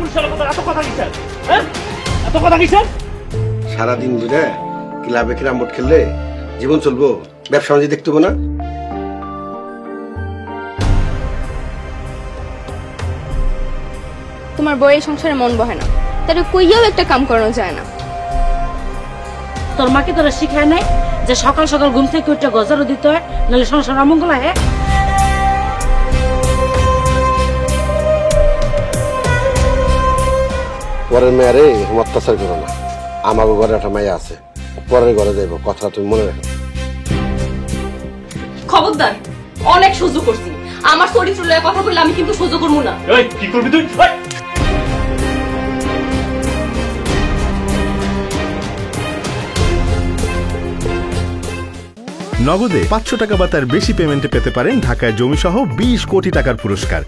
পুলিশের কথা এত কথা কিসের? হ্যাঁ, এত কথা কিসের? সারাদিন ধরে ক্লাবে ক্যারাম বোর্ড খেললে জীবন চলবো? ব্যবসা বাণিজ্য দেখতে হবে না? তোমার বইয়ের সংসারে মন বহে না, তাহলে কইয়াও একটা কাম করানো যায় না। তোর মাকে তোরা শিখায় নাই যে সকাল সকাল ঘুম থেকে উঠে গজারও দিতে হয়, নাহলে সংসার অমঙ্গল হয়? পরের মেয়ারে অত্যাচার করো না। আমাকে ঘরে একটা মেয়ে আছে, পরের ঘরে যাইব, কথা তুমি মনে রাখো। খবরদার, অনেক সহ্য করছি। আমার চরিত্র লয়ে কথা বললে আমি কিন্তু সহ্য করবো না। এই কি করবি তুই? নগদে 500 টাকা বা তার বেশি পেমেন্টে পেতে পারেন ঢাকায় জমিসহ 20 কোটি টাকার পুরস্কার।